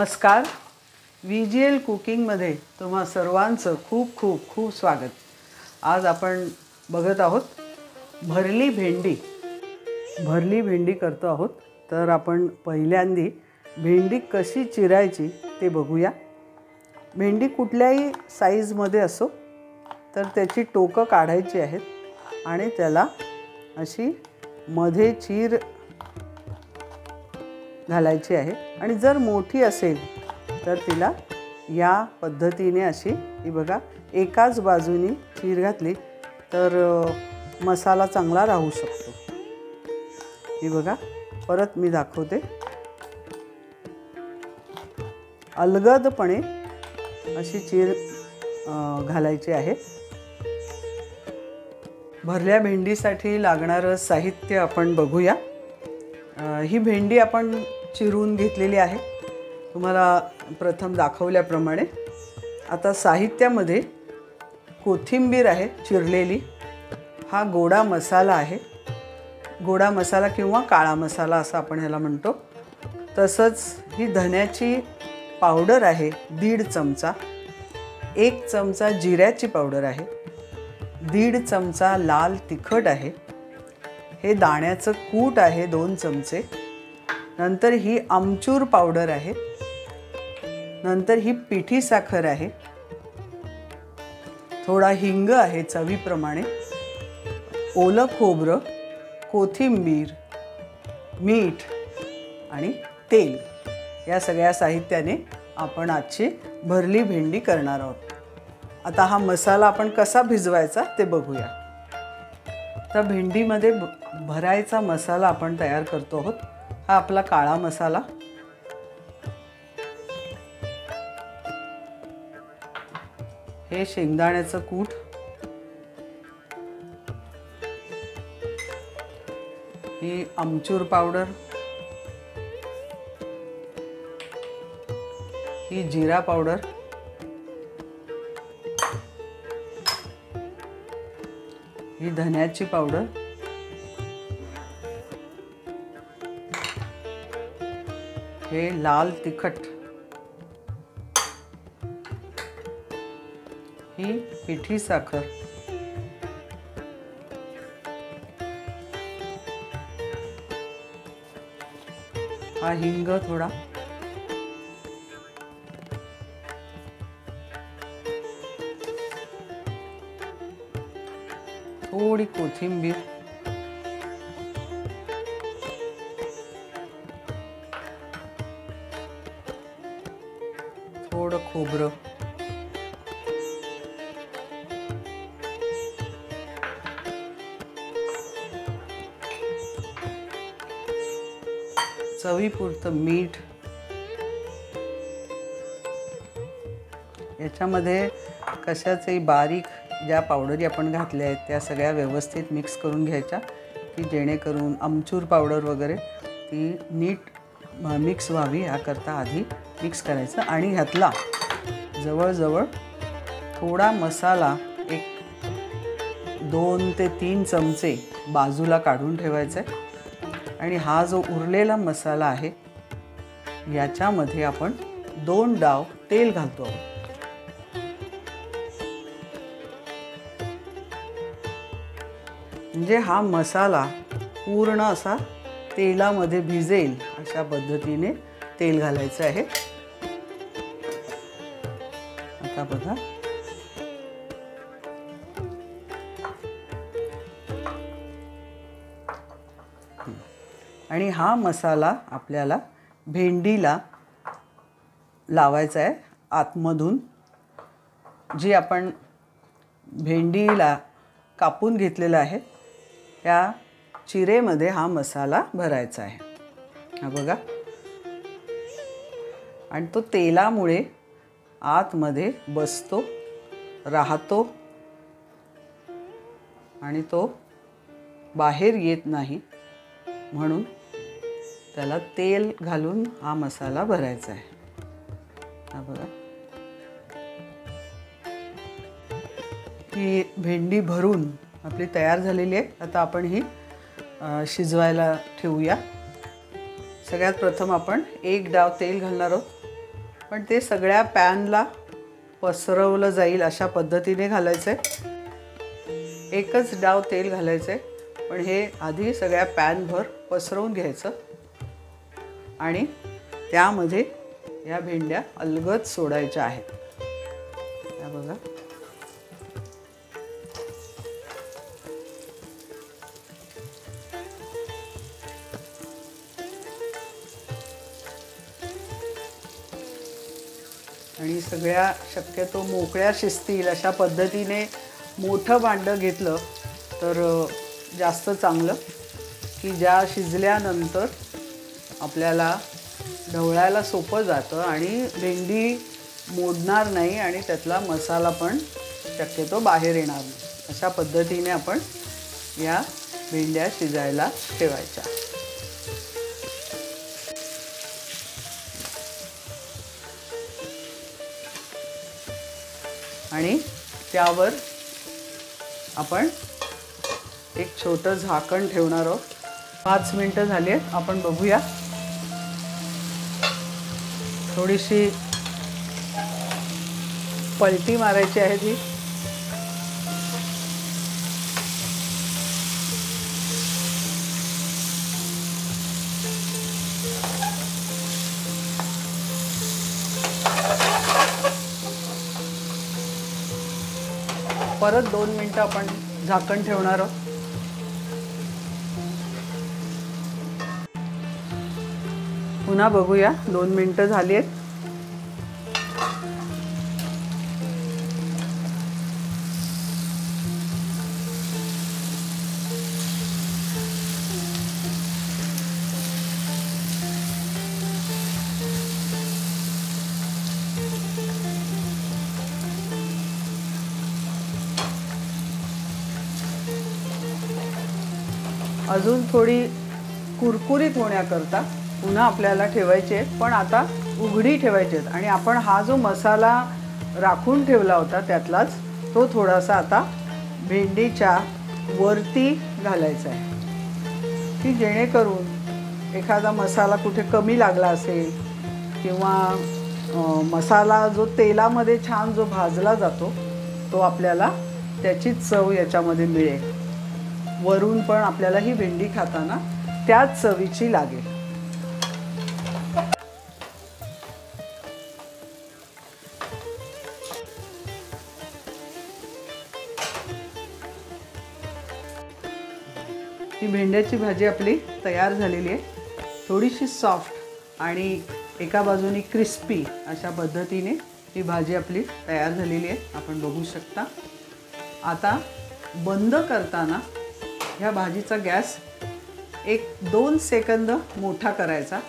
नमस्कार. VGL कुकिंगमध्ये तुम्हा सर्वांचं खूप खूप खूप स्वागत. आज आपण बघत आहोत भरली भेंडी करतो आहोत. तर आपण पहिल्यांदा भेंडी कशी चिरायची ते बघूया. भेंडी कुठल्याही साईजमध्ये असो तर त्याची टोकं काढायची आहेत आणि त्याला अशी मध्ये चीर घालायची आहे. आणि जर मोठी असेल तर तिला या पद्धतीने अशी ही बघा एकाच बाजूनी चीर घातली तर मसाला चांगला राहू शकतो. ही बघा परत मी दाखवते. अलगदपणे अशी चीर घालायची आहे. भरल्या भेंडीसाठी लागणारं साहित्य आपण बघूया. ही भेंडी आपण चिरून घेतलेली आहे तुम्हाला प्रथम दाखवल्याप्रमाणे. आता साहित्यामध्ये कोथिंबीर आहे चिरलेली. हा गोडा मसाला आहे. गोडा मसाला किंवा काळा मसाला असं आपण ह्याला म्हणतो. तसंच ही धन्याची पावडर आहे 1.5 चमचा. 1 चमचा जिऱ्याची पावडर आहे. 1.5 चमचा लाल तिखट आहे. हे दाण्याचं कूट आहे 2 चमचे. नंतर ही आमचूर पावडर आहे. नंतर ही पिठी साखर आहे. थोडा हिंग आहे चवीप्रमाणे. ओलं खोबरं, कोथिंबीर, मीठ आणि तेल या सगळ्या साहित्याने आपण आजची भरली भेंडी करणार आहोत. आता हा मसाला आपण कसा भिजवायचा ते बघूया. तर भेंडीमध्ये भरायचा मसाला आपण तयार करतो आहोत. हा आपला काळा मसाला. हे शेंगदाण्याचं कूट. ही आमचूर पावडर. ही जिरा पावडर. ही धन्याची पावडर. हे लाल तिखट. ही पिठी साखर. हा हिंग थोडा. थोडी कोथिंबीर. थोडं खोबरं. चवीपुरतं मीठ. याच्यामध्ये कशाचंही बारीक ज्या पावडरी आपण घातल्या आहेत त्या सगळ्या व्यवस्थित मिक्स करून घ्यायच्या की जेणेकरून आमचूर पावडर वगैरे ती नीट मिक्स व्हावी याकरता आधी मिक्स करायचं. आणि ह्यातला जवळजवळ थोडा मसाला एक 2 ते 3 चमचे बाजूला काढून ठेवायचा आहे. आणि हा जो उरलेला मसाला आहे याच्यामध्ये आपण 2 डाव तेल घालतो आहोत. म्हणजे हा मसाला पूर्ण असा तेलामध्ये भिजेल अशा पद्धतीने तेल घालायचं आहे. आता बघा आणि हा मसाला आपल्याला भेंडीला लावायचा आहे आतमधून. जी आपण भेंडीला कापून घेतलेला आहे त्या चिरेमध्ये हा मसाला भरायचा आहे. हा बघा. आणि तो तेलामुळे आतमध्ये बसतो राहतो आणि तो बाहेर येत नाही. म्हणून त्याला तेल घालून हा मसाला भरायचा आहे. हा बघा. ही भेंडी भरून आपली तयार झालेली आहे. आता आपण ही शिजवायला ठेवूया. सगळ्यात प्रथम आपण 1 डाव तेल घालणार आहोत. पण ते सगळ्या पॅनला पसरवलं जाईल अशा पद्धतीने घालायचं आहे. एकच डाव तेल घालायचं आहे, पण हे आधी सगळ्या पॅनभर पसरवून घ्यायचं आणि त्यामध्ये या भेंड्या अलगद सोडायच्या आहेत. या बघा, आणि सगळ्या शक्यतो मोकळ्या शिजतील अशा पद्धतीने मोठं भांडं घेतलं तर जास्त चांगलं, की ज्या शिजल्यानंतर आपल्याला ढवळायला सोपं जातं आणि भेंडी मोडणार नाही आणि त्यातला मसाला पण शक्यतो बाहेर येणार नाही. अशा पद्धतीने आपण या भेंड्या शिजायला ठेवायच्या. आणि त्यावर आपण एक छोटं झाकण ठेवणार आहोत. 5 मिनिटं झाली आहेत, आपण बघूया. थोडीशी पलटी मारायची आहे ती. परत 2 मिनिटं आपण झाकण ठेवणार आहोत. पुन्हा बघूया, 2 मिनिटं झाली आहेत. अजून थोडी कुरकुरीत होण्याकरता पुन्हा आपल्याला ठेवायचे आहेत, पण आता उघडी ठेवायचे आहेत. आणि आपण हा जो मसाला राखून ठेवला होता त्यातलाच तो थोडासा आता भेंडीच्या वरती घालायचा आहे, की जेणेकरून एखादा मसाला कुठे कमी लागला असेल किंवा मसाला जो तेलामध्ये छान जो भाजला जातो तो आपल्याला त्याची चव याच्यामध्ये मिळेल. वरून पण आपल्याला ही भेंडी खाताना त्याच चवीची लागेल. ही भेंड्याची भाजी आपली तयार झालेली आहे. थोडीशी सॉफ्ट आणि एका बाजूने क्रिस्पी अशा पद्धतीने ही भाजी आपली तयार झालेली आहे, आपण बघू शकता. आता बंद करताना ह्या भाजीचा गॅस 1-2 सेकंद मोठा करायचा.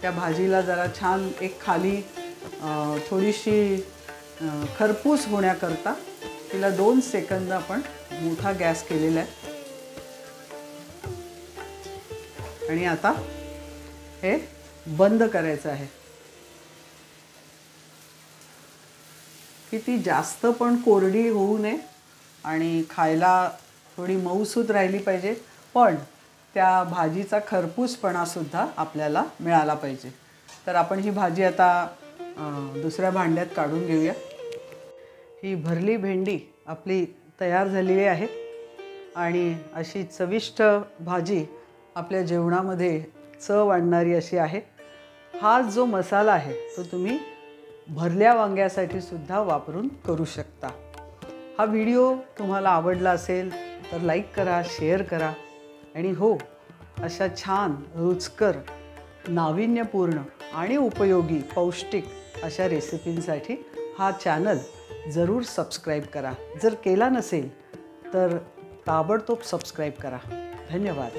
त्या भाजीला जरा छान एक खाली थोडीशी खरपूस होण्याकरता तिला 2 सेकंद आपण मोठा गॅस केलेला आहे. आणि आता हे बंद करायचं आहे, की ती जास्त पण कोरडी होऊ नये आणि खायला थोडी मऊसूत राहिली पाहिजे, पण त्या भाजीचा खरपूसपणासुद्धा आपल्याला मिळाला पाहिजे. तर आपण ही भाजी आता दुसऱ्या भांड्यात काढून घेऊया. ही भरली भेंडी आपली तयार झालेली आहे आणि अशी चविष्ट भाजी आपल्या जेवणामध्ये चव आणणारी अशी आहे. हा जो मसाला आहे तो तुम्ही भरल्या वांग्यासाठी सुद्धा वापरून करू शकता. हा व्हिडिओ तुम्हाला आवडला असेल तर लाईक करा, शेअर करा आणि हो, अशा छान रुचकर, नाविन्यपूर्ण आणि उपयोगी पौष्टिक अशा रेसिपींसाठी हा चॅनल जरूर सबस्क्राईब करा. जर केला नसेल तर ताबडतोब सबस्क्राईब करा. धन्यवाद.